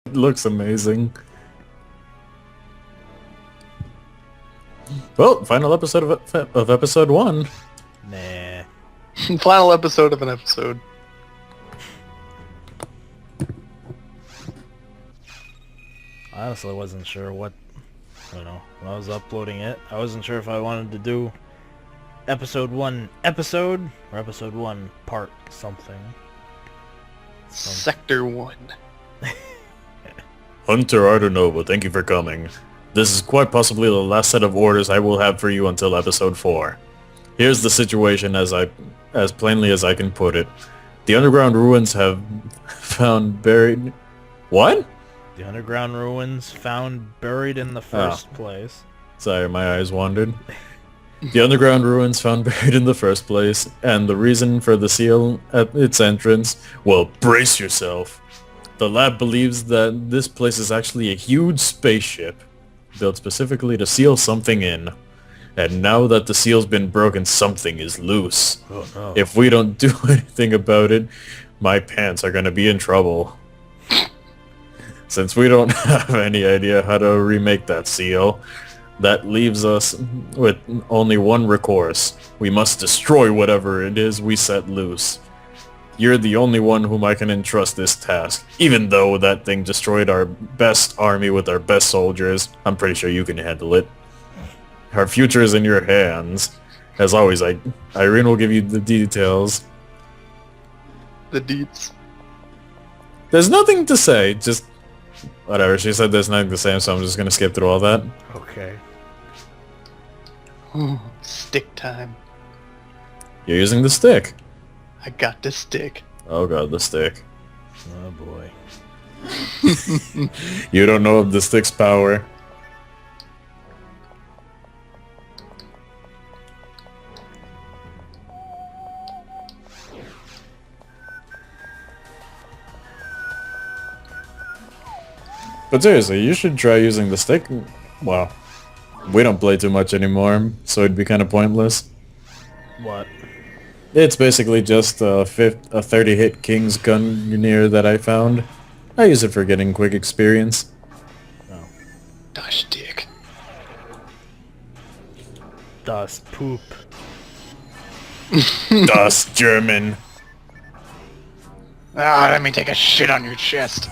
It looks amazing. Well, final episode of episode 1. Nah. Final episode of an episode. I honestly wasn't sure what... I don't know. When I was uploading it, I wasn't sure if I wanted to do episode 1 episode or episode 1 part something. Sector 1. Hunter, I don't know, but thank you for coming. This is quite possibly the last set of orders I will have for you until episode 4. Here's the situation as plainly as I can put it. The underground ruins have found buried... What? The underground ruins found buried in the first place. Sorry, my eyes wandered. The underground ruins found buried in the first place, and the reason for the seal at its entrance... Well, brace yourself. The lab believes that this place is actually a huge spaceship, built specifically to seal something in. And now that the seal's been broken, something is loose. Oh no. If we don't do anything about it, my pants are gonna be in trouble. Since we don't have any idea how to remake that seal, that leaves us with only one recourse. We must destroy whatever it is we set loose. You're the only one whom I can entrust this task. Even though that thing destroyed our best army with our best soldiers, I'm pretty sure you can handle it. Our future is in your hands. As always, Irene will give you the details. The deets. There's nothing to say, just... Whatever, she said there's nothing to say, so I'm just gonna skip through all that. Okay. Stick time. You're using the stick. I got the stick. Oh god, the stick. Oh boy. You don't know of the stick's power. But seriously, you should try using the stick. Well, we don't play too much anymore, so it'd be kind of pointless. What? It's basically just a 30-hit King's Gunneer that I found. I use it for getting quick experience. Oh. Gosh, dick. Das Poop. Das German. Ah, let me take a shit on your chest.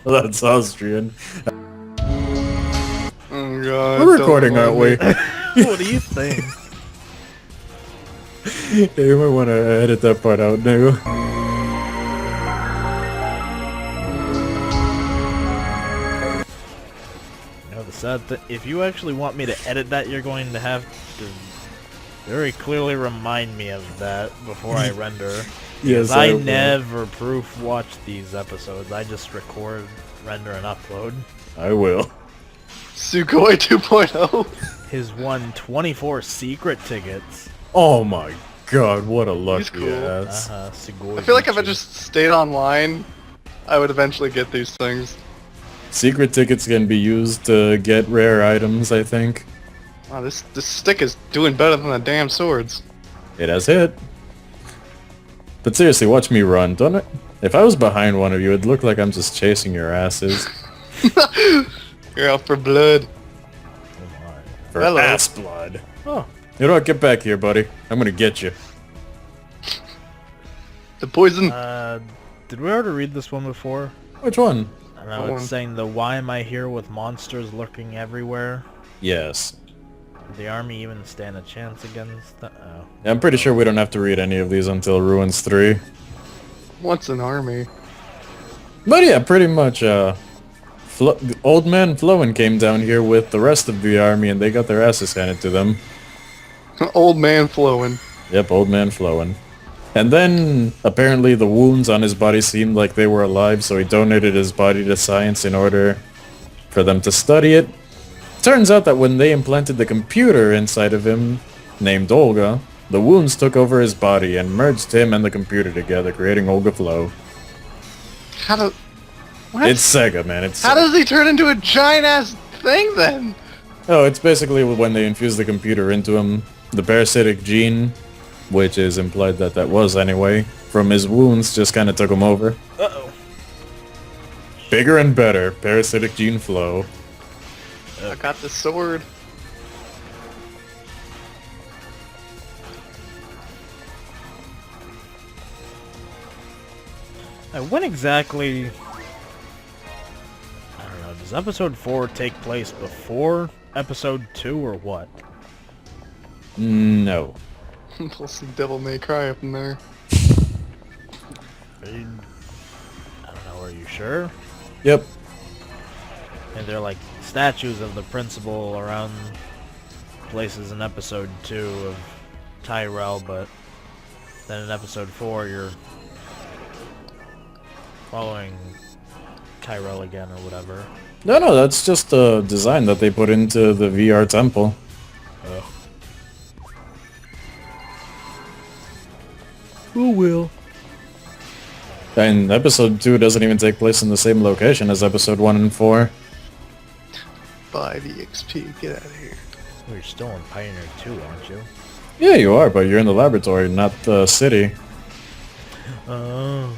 That's Austrian. Oh god. We're recording, aren't we? What do you think? Yeah, you might want to edit that part out now. You know, the sad thing, if you actually want me to edit that, you're going to have to very clearly remind me of that before I render. Yes, I will. never proof watch these episodes. I just record, render, and upload. I will. Sukhoi 2.0. His won 24 secret tickets. Oh my god, what a lucky cool. ass. I feel like if I just stayed online, I would eventually get these things. Secret tickets can be used to get rare items, I think. Wow, this stick is doing better than the damn swords. It has hit. But seriously, watch me run, don't it? If I was behind one of you, it'd look like I'm just chasing your asses. You're out for blood. Oh my. For Hello. ass blood. Oh, You know what, get back here, buddy. I'm gonna get you. The poison. did we already read this one before? Which one? I know Go it's on. saying the why am I here with monsters lurking everywhere? Yes. Did the army even stand a chance against that? Oh. Yeah, I'm pretty sure we don't have to read any of these until Ruins 3. What's an army? But yeah, pretty much, Old Man Flowen came down here with the rest of the army and they got their asses handed to them. Old man flowing. Yep, Old Man Flowen. And then, apparently the wounds on his body seemed like they were alive, so he donated his body to science in order for them to study it. Turns out that when they implanted the computer inside of him, named Olga, the wounds took over his body and merged him and the computer together, creating Olga Flow. How do... What? It's Sega, man. It's How does he turn into a giant-ass thing, then? Oh, it's basically when they infused the computer into him, the parasitic gene, which is implied that was anyway, from his wounds just kind of took him over. Uh-oh. Bigger and better. Parasitic gene flow. I got the sword. When exactly... I don't know, does episode 4 take place before episode 2 or what? No. Pull some Devil May Cry up in there. I don't know, are you sure? Yep. And they're like statues of the principal around places in episode 2 of Tyrell, but then in episode 4 you're following Tyrell again or whatever. No, that's just a design that they put into the VR temple. Ugh. Who will? And episode 2 doesn't even take place in the same location as episode 1 and 4. 5 EXP, get out of here. Well, you're still in Pioneer 2, aren't you? Yeah, you are, but you're in the laboratory, not the city. Oh.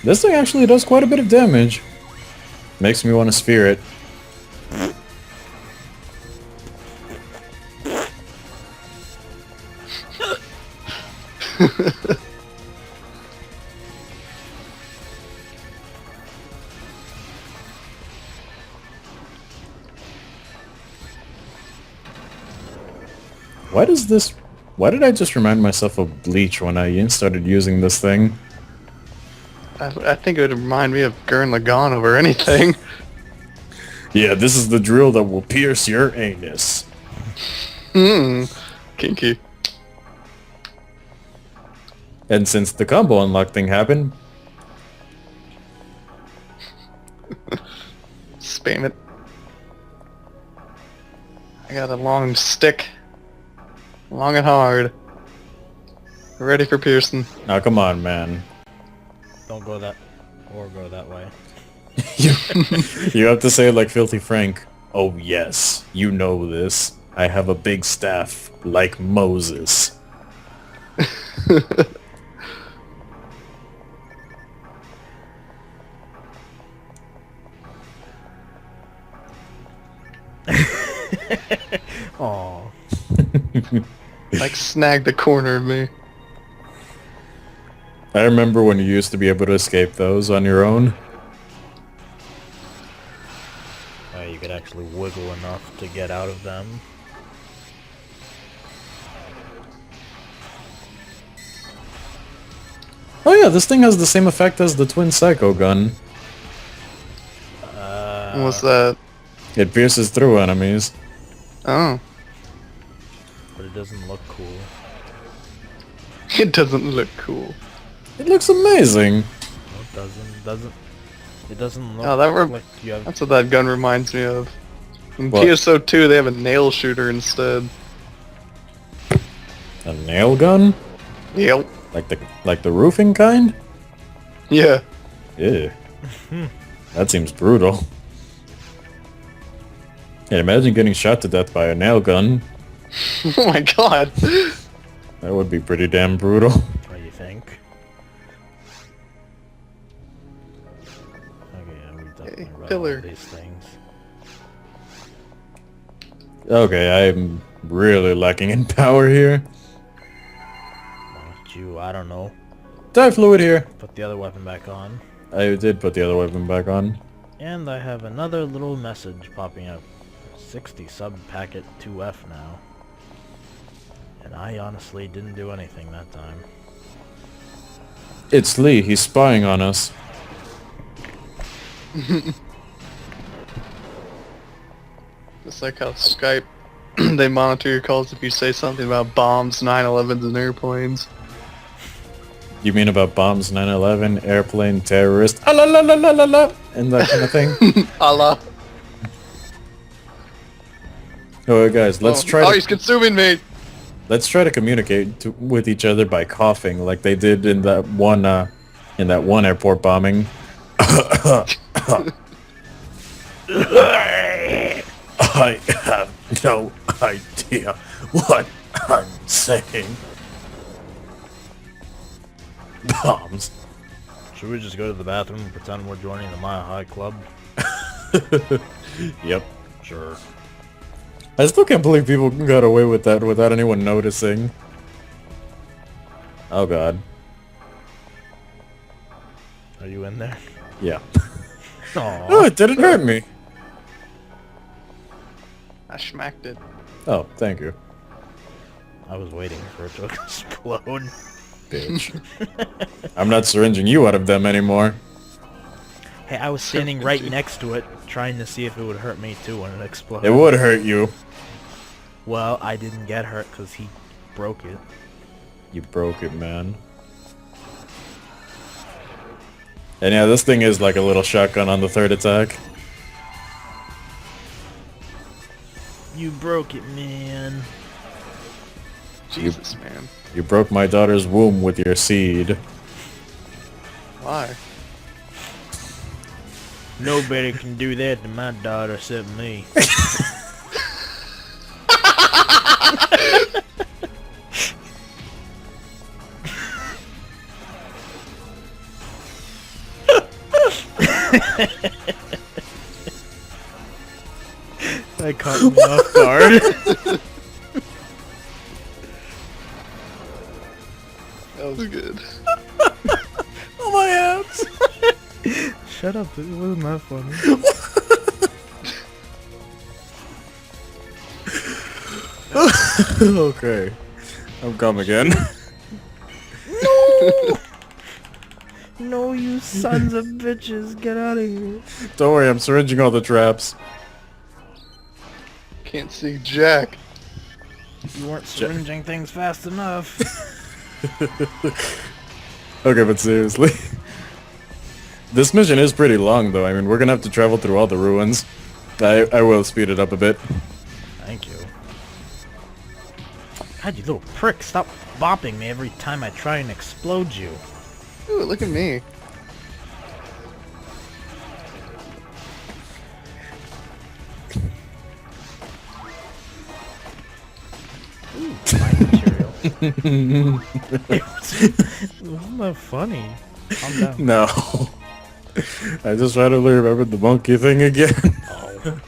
This thing actually does quite a bit of damage. Makes me want to sphere it. Why did I just remind myself of Bleach when I started using this thing? I think it would remind me of Gurren Lagann over anything. Yeah, this is the drill that will pierce your anus. Kinky. And since the combo unlock thing happened, Spam it. I got a long stick. Long and hard. Ready for Pearson. now come on, man. Don't go that... or go that way. You have to say it like Filthy Frank. Oh yes, you know this. I have a big staff, like Moses. Aww. Like snagged the corner of me. I remember when you used to be able to escape those on your own. You could actually wiggle enough to get out of them. Oh yeah, this thing has the same effect as the Twin Psycho gun. What's that? It pierces through enemies. Oh. But it doesn't look cool. It doesn't look cool. It looks amazing. No, it doesn't. It doesn't look Oh, that like you have... That's what that gun reminds me of. In What? PSO2 they have a nail shooter instead. A nail gun? Yep. Like the roofing kind? Yeah. Yeah. That seems brutal. Yeah, imagine getting shot to death by a nail gun. Oh my god. That would be pretty damn brutal. What do you think? Okay, yeah, we've definitely read all pillar. these things. Okay, I'm really lacking in power here. Why don't you, I don't know, Die fluid here. put the other weapon back on. I did put the other weapon back on. And I have another little message popping up. 60 sub packet 2F now. And I honestly didn't do anything that time. It's Lee. He's spying on us. Just like how Skype, they monitor your calls if you say something about bombs, 9/11s, and airplanes. You mean about bombs, 9/11, airplane, terrorist, ah, la la la la la la, and that kind of thing? Allah. Oh, guys, let's try. Oh, he's consuming me! Let's try to communicate with each other by coughing, like they did in that one airport bombing. I have no idea. idea what I'm saying. Bombs. Should we just go to the bathroom and pretend we're joining the Mile High Club? Yep. Sure. I still can't believe people got away with that without anyone noticing. Oh god. Are you in there? Yeah. Aww. Oh, it didn't hurt me. I smacked it. Oh, thank you. I was waiting for it to explode. Bitch. I'm not syringing you out of them anymore. Hey, I was standing right next to it, trying to see if it would hurt me too when it exploded. It would hurt you. Well, I didn't get hurt because he broke it. You broke it, man. And yeah, this thing is like a little shotgun on the third attack. You broke it, man. Jesus, man. You broke my daughter's womb with your seed. Why? Nobody can do that to my daughter except me. That caught me off guard. That was good. Oh my abs! Shut up, it wasn't that funny. Okay. I'm calm again. No! No, you sons of bitches, get out of here. Don't worry, I'm syringing all the traps. Can't see Jack. You weren't syringing things fast enough. Okay, but seriously. This mission is pretty long, though. I mean, we're gonna have to travel through all the ruins. I will speed it up a bit. Thank you. God, you little prick, stop bopping me every time I try and explode you. Ooh, look at me. Mine material. It wasn't that funny. Calm down. No. I just randomly remembered the monkey thing again. Oh.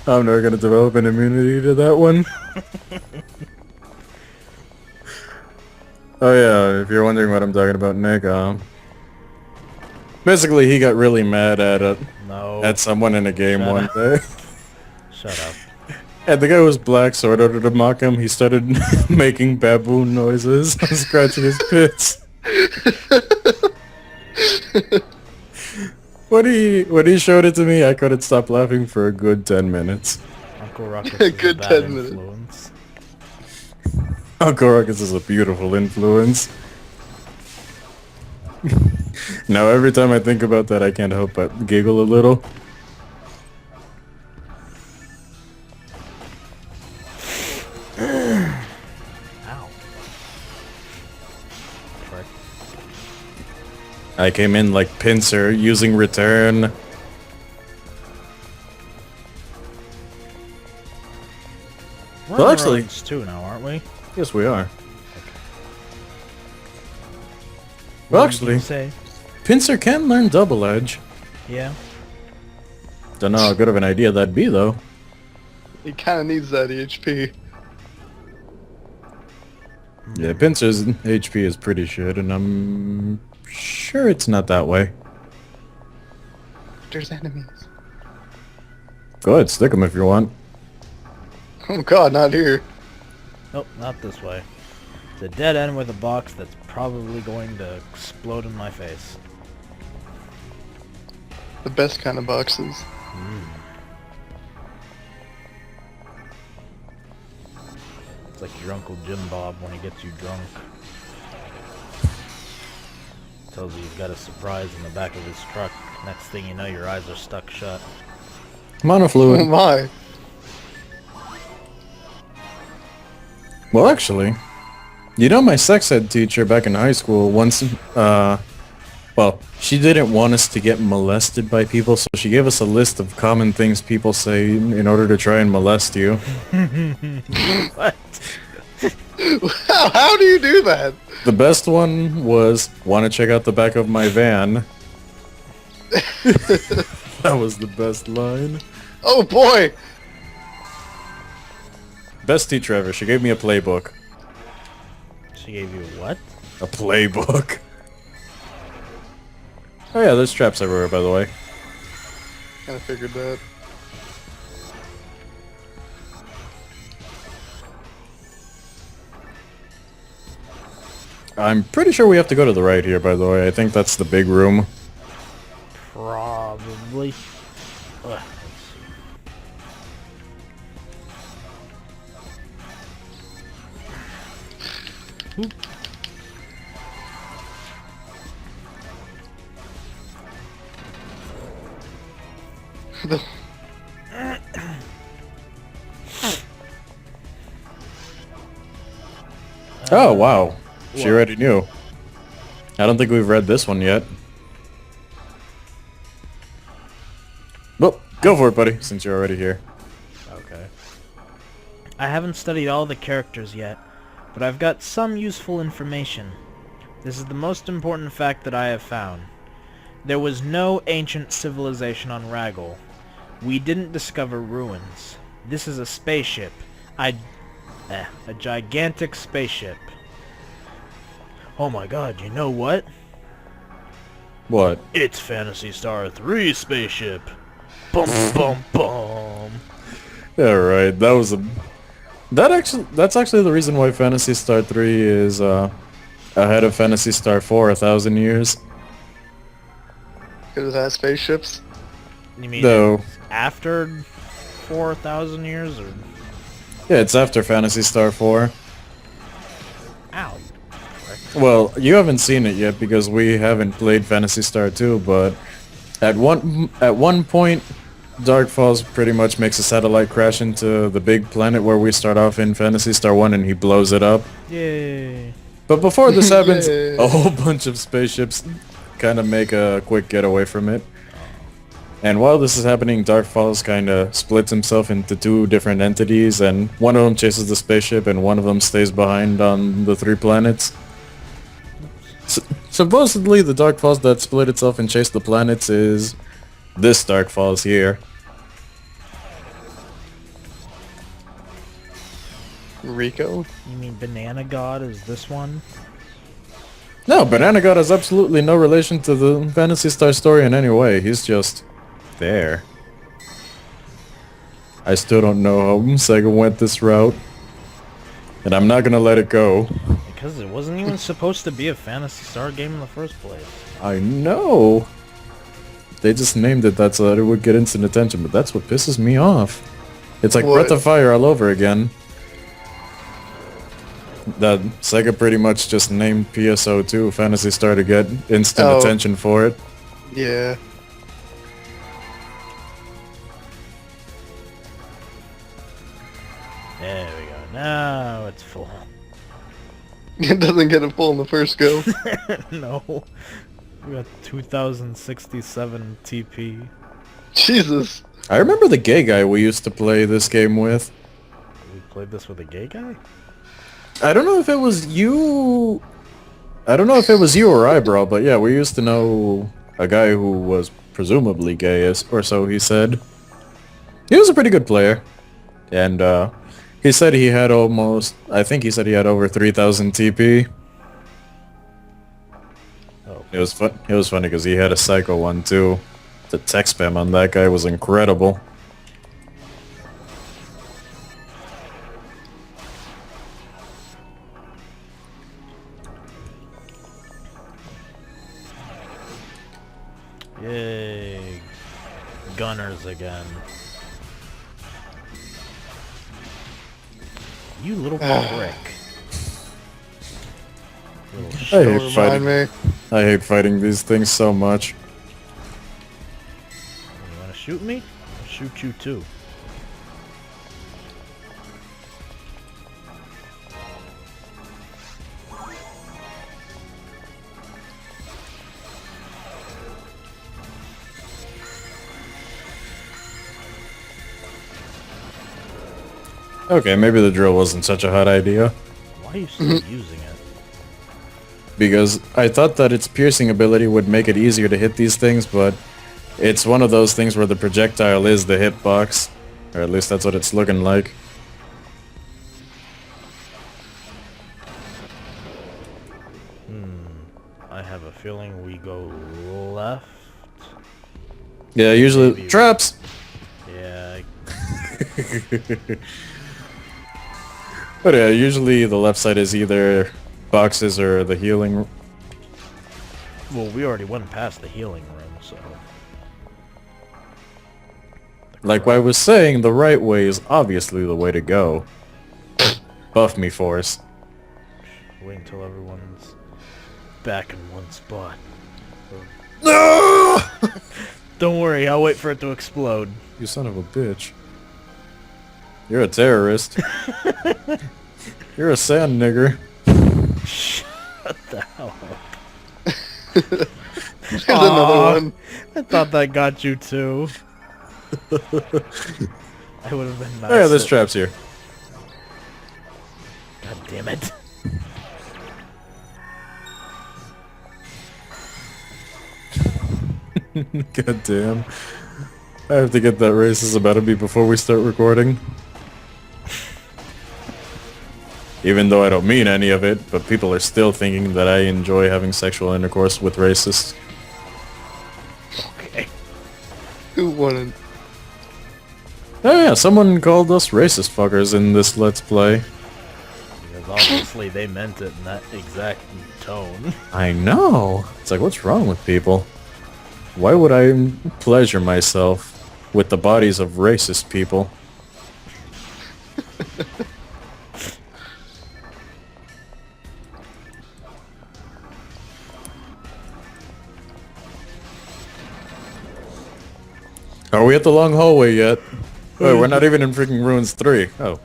I'm never gonna develop an immunity to that one. Oh yeah, if you're wondering what I'm talking about, Nick, basically he got really mad No. at someone in a game Shut one up. day. Shut up. And the guy was black, so in order to mock him, he started making baboon noises, scratching his pits. When he showed it to me, I couldn't stop laughing for a good 10 minutes. Uncle Ruckus is a Good bad 10 minutes. influence. Uncle Ruckus is a beautiful influence. Now every time I think about that, I can't help but giggle a little. Ow. Prick. I came in like pincer, using return. We're Well, on actually- roads too now, aren't we? Yes, we are. What Well, did you actually, say? pincer can learn double edge. Yeah. Don't know how good of an idea that'd be, though. He kind of needs that HP. Yeah, pincer's HP is pretty shit, and I'm sure it's not that way. There's enemies. Go ahead, stick them if you want. Oh god, not here. Nope, not this way. It's a dead end with a box that's probably going to explode in my face. The best kind of boxes. It's like your Uncle Jim Bob when he gets you drunk. Tells you he's got a surprise in the back of his truck. Next thing you know, your eyes are stuck shut. Oh Monofluid. my. Well, actually, you know my sex ed teacher back in high school once Well, she didn't want us to get molested by people, so she gave us a list of common things people say in order to try and molest you. What? How do you do that? The best one was, want to check out the back of my van. That was the best line. Oh boy! Best teacher ever. She gave me a playbook. She gave you what? A playbook. Oh yeah, there's traps everywhere, by the way. Kinda figured that. I'm pretty sure we have to go to the right here, by the way. I think that's the big room. Probably. Ugh. Oop. Oh, wow. She What? already knew. I don't think we've read this one yet. Well, go for it, buddy, since you're already here. Okay. I haven't studied all the characters yet, but I've got some useful information. This is the most important fact that I have found. There was no ancient civilization on Ragol. We didn't discover ruins. This is a spaceship. A gigantic spaceship. Oh my god, you know what? What? It's Phantasy Star 3 spaceship. Bum bum bum. Yeah, right. That was a... That's actually the reason why Phantasy Star 3 is ahead of Phantasy Star 4 1,000 years. Because it has spaceships. You mean No. after 4,000 years or? Yeah, it's after Phantasy Star 4. Ow. Well, you haven't seen it yet because we haven't played Phantasy Star 2, but at one point, Dark Falls pretty much makes a satellite crash into the big planet where we start off in Phantasy Star 1 and he blows it up. Yay. But before this happens, Yay. a whole bunch of spaceships kind of make a quick getaway from it. And while this is happening, Dark Falls kind of splits himself into two different entities, and one of them chases the spaceship and one of them stays behind on the 3 planets. Supposedly, the Dark Falls that split itself and chased the planets is this Dark Falls here. Rico? You mean Banana God is this one? No, Banana God has absolutely no relation to the Phantasy Star story in any way. He's just there. I still don't know how Sega went this route. And I'm not gonna let it go. Because it wasn't even supposed to be a Phantasy Star game in the first place. I know. They just named it that so that it would get instant attention, but that's what pisses me off. It's like What? Breath of Fire all over again. That Sega pretty much just named PSO2 Phantasy Star to get instant Oh. attention for it. Yeah. There we go. Now it's full. It doesn't get it full in the first go. No. We got 2067 TP. Jesus. I remember the gay guy we used to play this game with. We played this with a gay guy? I don't know if it was you... I don't know if it was you or Eyebrow, but yeah, we used to know a guy who was presumably gay, or so he said. He was a pretty good player. And, he said he had almost... I think he said he had over 3,000 TP. Oh. It was fun. It was funny because he had a psycho one too. The text spam on that guy was incredible. Yay. Gunners again. You little prick. Little I sh- Don't hate remind fighting. me. I hate fighting these things so much. You wanna shoot me? I'll shoot you too. Okay, maybe the drill wasn't such a hot idea. Why are you still using it? Because I thought that its piercing ability would make it easier to hit these things, but it's one of those things where the projectile is the hitbox. Or at least that's what it's looking like. I have a feeling we go left. Yeah, usually... Maybe. Traps! Yeah, But yeah, usually the left side is either boxes or the healing... well, we already went past the healing room, so... Like I was saying, the right way is obviously the way to go. Buff me, Force. Wait until everyone's back in one spot. No! Don't worry, I'll wait for it to explode. You son of a bitch. You're a terrorist. You're a sand nigger. Shut the hell up. There's another one. I thought that got you too. I would have been nice. Oh yeah, there's traps here. God damn it. God damn. I have to get that racism out of me before we start recording. Even though I don't mean any of it, but people are still thinking that I enjoy having sexual intercourse with racists. Okay. Who wouldn't? Oh yeah, someone called us racist fuckers in this Let's Play. Because obviously they meant it in that exact tone. I know! It's like, what's wrong with people? Why would I pleasure myself with the bodies of racist people? Are we at the long hallway yet? Wait, we're not even in freaking Ruins 3. Oh.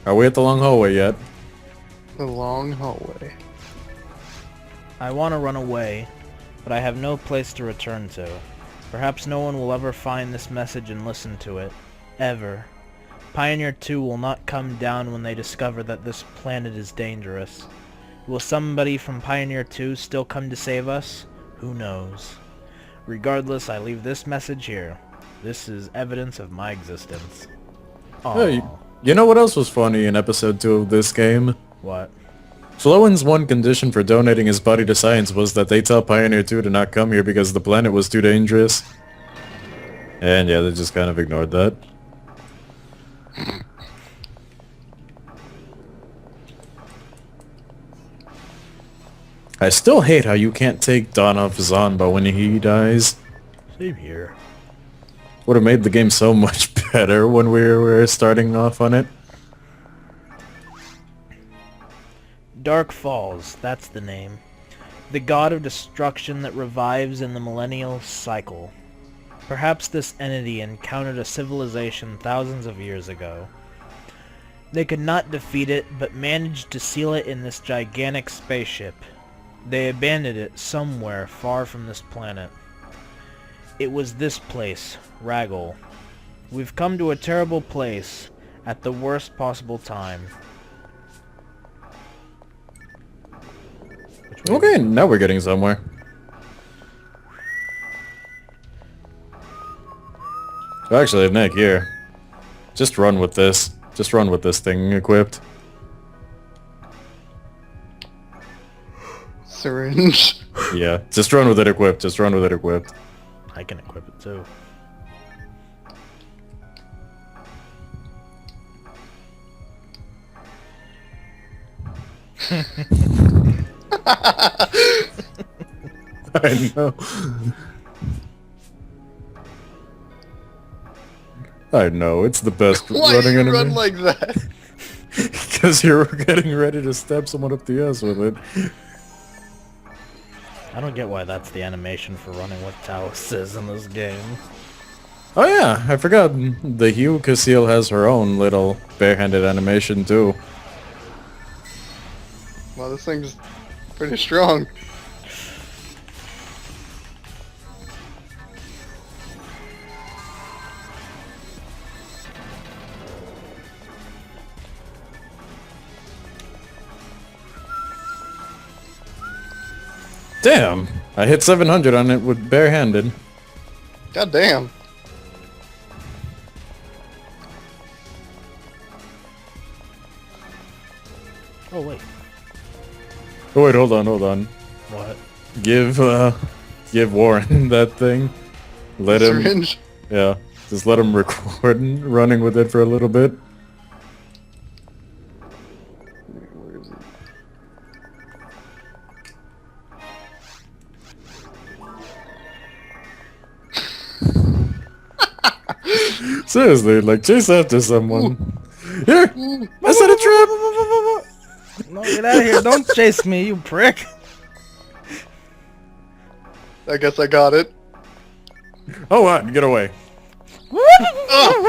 Are we at the long hallway yet? The long hallway. I want to run away, but I have no place to return to. Perhaps no one will ever find this message and listen to it. Ever. Pioneer 2 will not come down when they discover that this planet is dangerous. Will somebody from Pioneer 2 still come to save us? Who knows. Regardless, I leave this message here. This is evidence of my existence. Hey, Aww. you know what else was funny in episode 2 of this game? What? Flowen's one condition for donating his body to science was that they tell Pioneer 2 to not come here because the planet was too dangerous. And yeah, they just kind of ignored that. I still hate how you can't take Dawn off Zanba when he dies. Same here. Would have made the game so much better when we were starting off on it. Dark Falls, that's the name. The god of destruction that revives in the millennial cycle. Perhaps this entity encountered a civilization thousands of years ago. They could not defeat it, but managed to seal it in this gigantic spaceship. They abandoned it somewhere far from this planet. It was this place, Raggle. We've come to a terrible place, at the worst possible time. Okay, now we're getting somewhere. Actually, Nick, here. Just run with this. Just run with this thing equipped. Syringe. Yeah, just run with it equipped. Just run with it equipped. I can equip it too. I know. I know, it's the best Why running do you enemy. run like that? Because you're getting ready to stab someone up the ass with it. I don't get why that's the animation for running with Talos in this game. Oh yeah, I forgot. The Hugh Casil has her own little barehanded animation too. Well, this thing's pretty strong. Damn! I hit 700 on it with barehanded. God damn. Oh wait. Oh wait, hold on. What? Give Warren that thing. Let him. Syringe. Yeah, just let him record running with it for a little bit. Where is it? Seriously, like chase after someone. Here, I set a trap. No, get out of here! Don't chase me, you prick! I guess I got it. Oh, what? Get away. Oh!